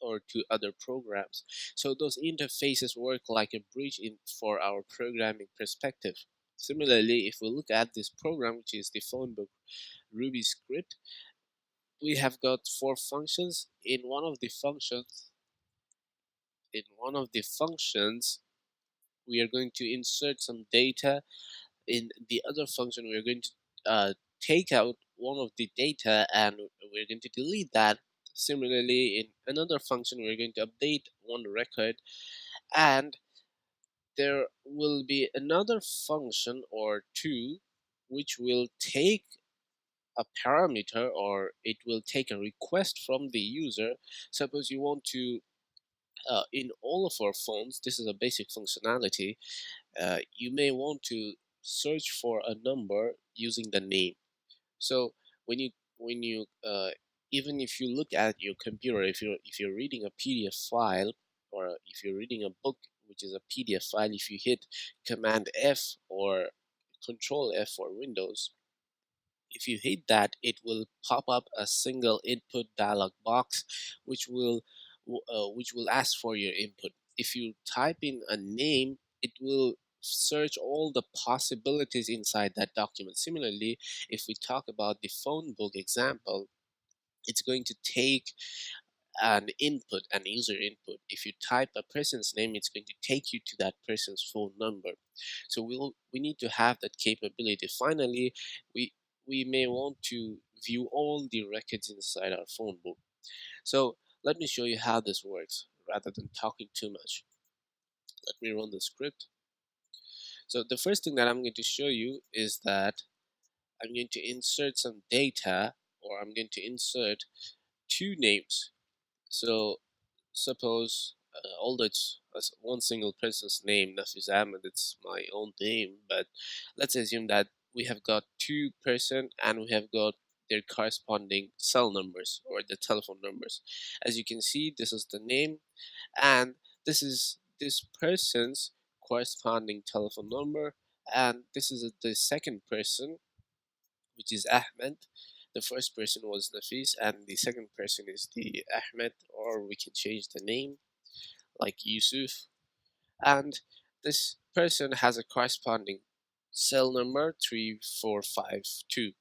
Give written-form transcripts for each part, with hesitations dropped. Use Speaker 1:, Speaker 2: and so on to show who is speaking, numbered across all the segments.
Speaker 1: or to other programs. So those interfaces work like a bridge for our programming perspective. Similarly, if we look at this program, which is the PhoneBook Ruby script, we have got four functions. In one of the functions, we are going to insert some data. In the other function, we are going to take out one of the data and we're going to delete that. Similarly, in another function, we're going to update one record, and there will be another function or two which will take a parameter, or it will take a request from the user. Suppose you want to in all of our phones, this is a basic functionality. You may want to search for a number using the name. So when you even if you look at your computer, if you're reading a PDF file, or if you're reading a book which is a PDF file, if you hit Command F or Control F for Windows, if you hit that, it will pop up a single input dialog box, which will ask for your input. If you type in a name, it will search all the possibilities inside that document. Similarly, if we talk about the phone book example, it's going to take an user input. If you type a person's name, it's going to take you to that person's phone number. So we need to have that capability. Finally, we may want to view all the records inside our phone book. So let me show you how this works rather than talking too much. Let me run the script. So the first thing that I'm going to show you is that I'm going to insert some data, or I'm going to insert two names. So suppose, although it's one single person's name, Nafiz Ahmed, it's my own name, but let's assume that we have got two person and we have got their corresponding cell numbers or the telephone numbers. As you can see, this is the name, and this is this person's corresponding telephone number, and this is the second person, which is Ahmed. The first person was Nafis, and the second person is the Ahmed, or we can change the name like Yusuf. And this person has a corresponding cell number 3452.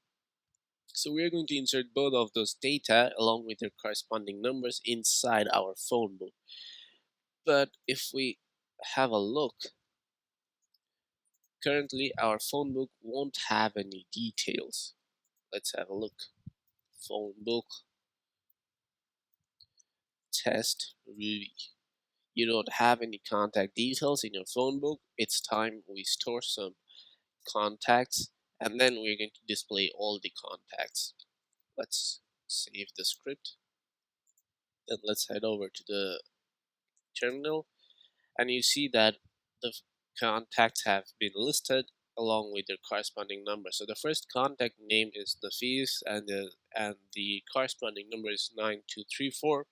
Speaker 1: So we're going to insert both of those data along with their corresponding numbers inside our phone book. But if we have a look, currently our phone book won't have any details. Let's have a look. Phone book test Ruby. You don't have any contact details in your phone book. It's time we store some contacts, and then we're going to display all the contacts. Let's save the script. Then let's head over to the terminal, and you see that the contacts have been listed along with their corresponding number. So the first contact name is Nafis, and the corresponding number is 9234.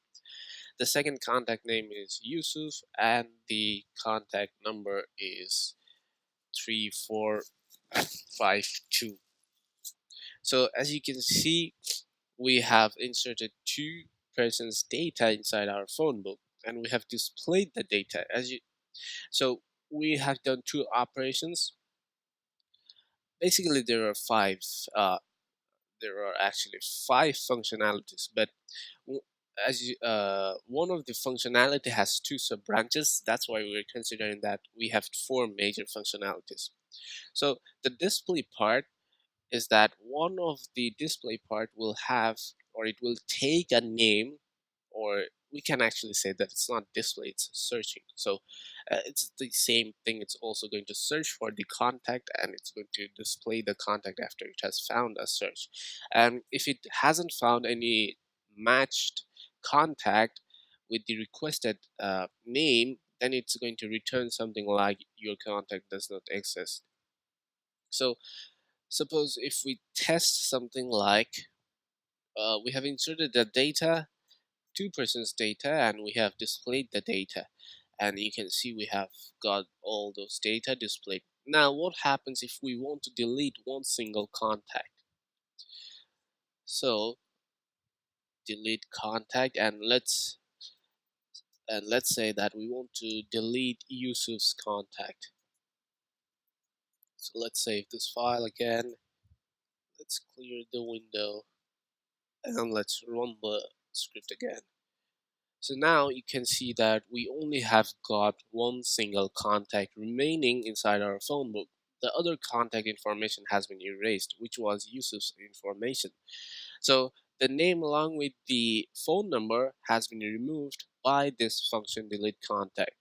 Speaker 1: The second contact name is Yusuf, and the contact number is 3452. So as you can see, we have inserted two persons' data inside our phone book, and we have displayed the data. So we have done two operations. Basically, there are actually five functionalities, but one of the functionality has two sub branches. That's why we're considering that we have four major functionalities. So the display part is that one of the display part will have, or it will take a name, or we can actually say that it's not display, it's searching. So it's the same thing. It's also going to search for the contact, and it's going to display the contact after it has found a search. And if it hasn't found any matched contact with the requested name, then it's going to return something like your contact does not exist. So suppose if we test something like we have inserted the data, two persons data, and we have displayed the data, and you can see we have got all those data displayed. Now what happens if we want to delete one single contact? So delete contact, and let's And let's say that we want to delete Yusuf's contact. So let's save this file again. Let's clear the window and let's run the script again. So now you can see that we only have got one single contact remaining inside our phone book. The other contact information has been erased, which was Yusuf's information. So the name along with the phone number has been removed by this function delete contact.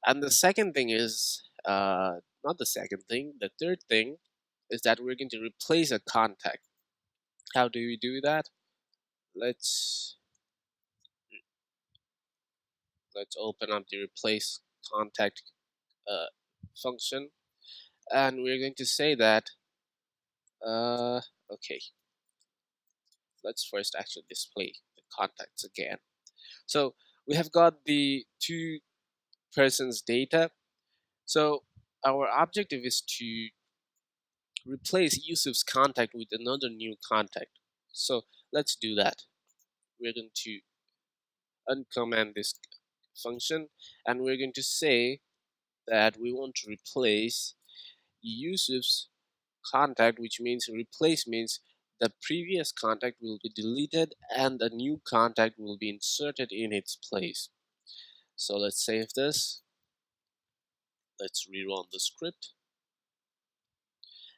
Speaker 1: And the second thing is, not the second thing, the third thing is that we're going to replace a contact. How do we do that? Let's let's open up the replace contact uh, function, and we're going to say that uh, okay, let's first actually display the contacts again. So we have got the two persons data. So our objective is to replace Yusuf's contact with another new contact. So let's do that. We're going to uncommand this function, and we're going to say that we want to replace Yusuf's contact, which means replace means the previous contact will be deleted and a new contact will be inserted in its place. So let's save this. Let's rerun the script.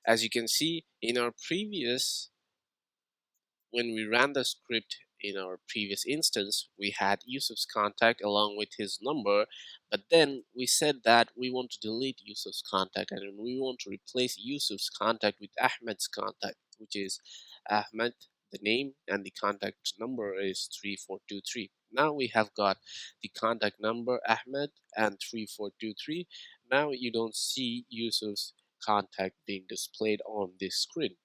Speaker 1: As you can see in our previous, when we ran the script in our previous instance, we had Yusuf's contact along with his number, but then we said that we want to delete Yusuf's contact and we want to replace Yusuf's contact with Ahmed's contact, which is Ahmed, the name, and the contact number is 3423. Now we have got the contact number Ahmed and 3423. Now you don't see Yusuf's contact being displayed on this screen.